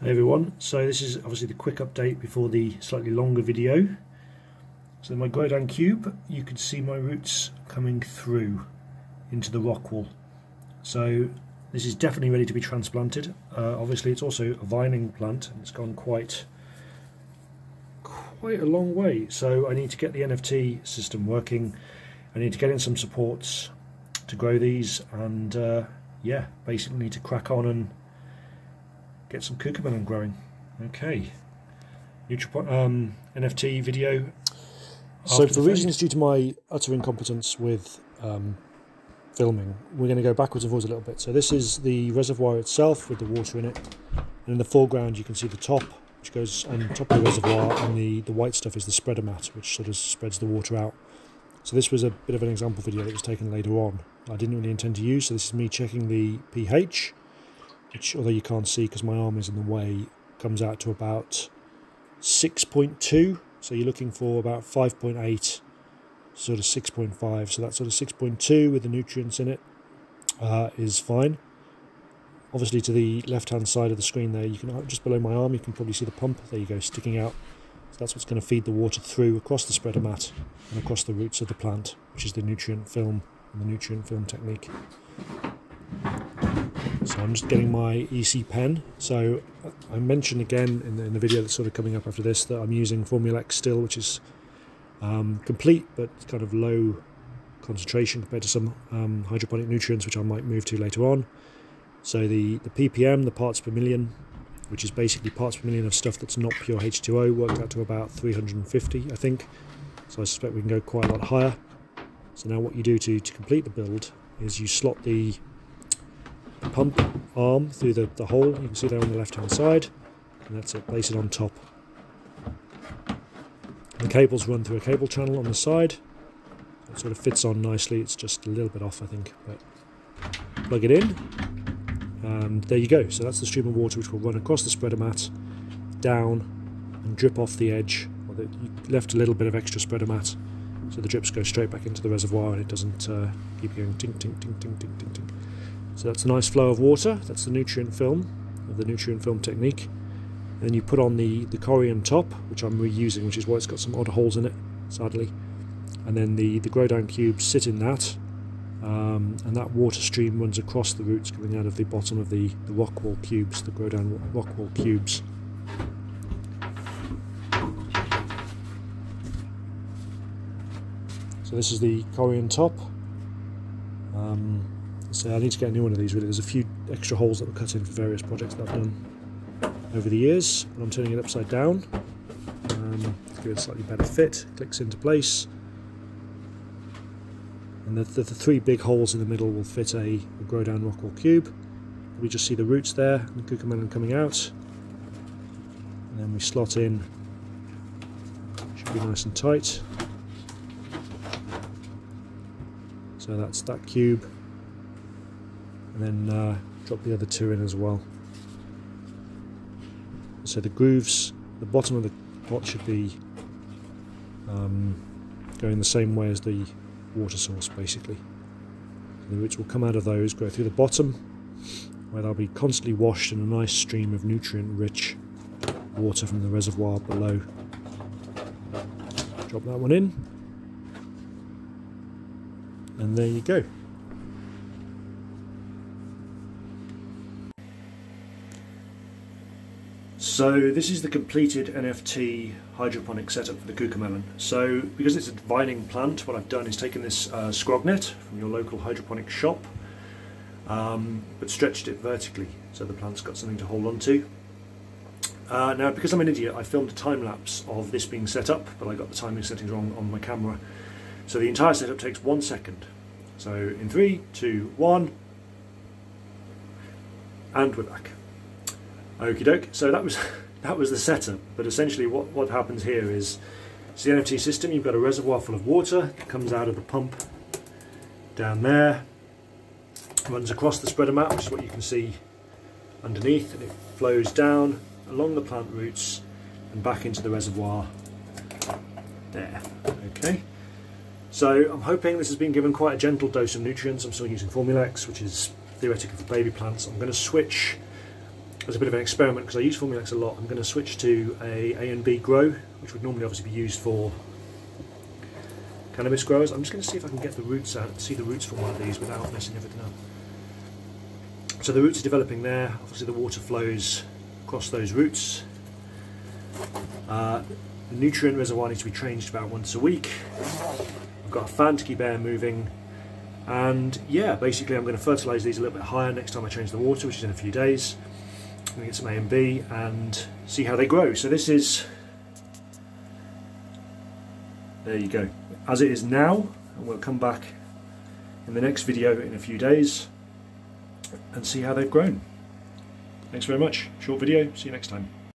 Hey everyone, so this is obviously the quick update before the slightly longer video. So in my grow down cube you can see my roots coming through into the rock wool. So this is definitely ready to be transplanted. Obviously it's also a vining plant and it's gone quite a long way, so I need to get the NFT system working. I need to get in some supports to grow these, and yeah, basically need to crack on and get some cucamelon growing. Okay, NFT video. So for reasons due to my utter incompetence with filming, we're going to go backwards and forwards a little bit. So this is the reservoir itself with the water in it, and in the foreground you can see the top, which goes on top of the reservoir, and the white stuff is the spreader mat, which sort of spreads the water out. So this was a bit of an example video that was taken later on. I didn't really intend to use, so this is me checking the pH, which, although you can't see because my arm is in the way, comes out to about 6.2. So you're looking for about 5.8, sort of 6.5. So that sort of 6.2 with the nutrients in it is fine. Obviously to the left-hand side of the screen there, you can, just below my arm, you can probably see the pump. There you go, sticking out. So that's what's going to feed the water through across the spreader mat and across the roots of the plant, which is the nutrient film and the nutrient film technique. So I'm just getting my EC pen. So I mentioned again in the video that's sort of coming up after this that I'm using Formulex still, which is complete but kind of low concentration compared to some hydroponic nutrients, which I might move to later on. So the ppm, the parts per million, which is basically parts per million of stuff that's not pure H2O, worked out to about 350, I think. So I suspect we can go quite a lot higher. So now what you do to complete the build is you slot the pump arm through the hole, you can see there on the left hand side, and that's it, place it on top. The cables run through a cable channel on the side, so it sort of fits on nicely. It's just a little bit off, I think, but plug it in, and there you go. So that's the stream of water which will run across the spreader mat, down, and drip off the edge. Well, you left a little bit of extra spreader mat, so the drips go straight back into the reservoir and it doesn't keep going ting ting ting ting ting ting ting. So that's a nice flow of water. That's the nutrient film of the nutrient film technique. And then you put on the corian top, which I'm reusing, which is why it's got some odd holes in it, sadly. And then the grow down cubes sit in that, and that water stream runs across the roots coming out of the bottom of the rock wool cubes, the grow down rock wool cubes. So this is the corian top. So I need to get a new one of these really. There's a few extra holes that were cut in for various projects that I've done over the years, but I'm turning it upside down to give it a slightly better fit. Clicks into place, and the three big holes in the middle will fit a grow down rock wool cube. We just see the roots there and the cucamelon coming out, and then we slot in. Should be nice and tight. So that's that cube, and then drop the other two in as well. So the grooves, the bottom of the pot should be going the same way as the water source, basically. So the roots will come out of those, go through the bottom, where they'll be constantly washed in a nice stream of nutrient-rich water from the reservoir below. Drop that one in, and there you go. So this is the completed NFT hydroponic setup for the cucamelon. So because it's a vining plant, what I've done is taken this scrognet from your local hydroponic shop, but stretched it vertically so the plant's got something to hold on to. Now because I'm an idiot, I filmed a time lapse of this being set up, but I got the timing settings wrong on my camera. So the entire setup takes 1 second. So in 3, 2, 1, and we're back. Okie doke. So that was the setup, but essentially what happens here is it's the NFT system. You've got a reservoir full of water that comes out of the pump down there, runs across the spreader mat, which is what you can see underneath, and it flows down along the plant roots and back into the reservoir there. Okay. So I'm hoping this has been given quite a gentle dose of nutrients. I'm still using Formulex, which is theoretically for baby plants. I'm going to switch as a bit of an experiment, because I use Formulex a lot, I'm going to switch to a and B grow, which would normally obviously be used for cannabis growers. I'm just going to see if I can get the roots out, see the roots from one of these without messing everything up. So the roots are developing there, obviously the water flows across those roots. The nutrient reservoir needs to be changed about once a week. I've got a fan to keep air moving, and yeah, basically I'm going to fertilise these a little bit higher next time I change the water, which is in a few days. I'm going to get some A and B and see how they grow. So this is, there you go, as it is now, and we'll come back in the next video in a few days and see how they've grown. Thanks very much, short video, see you next time.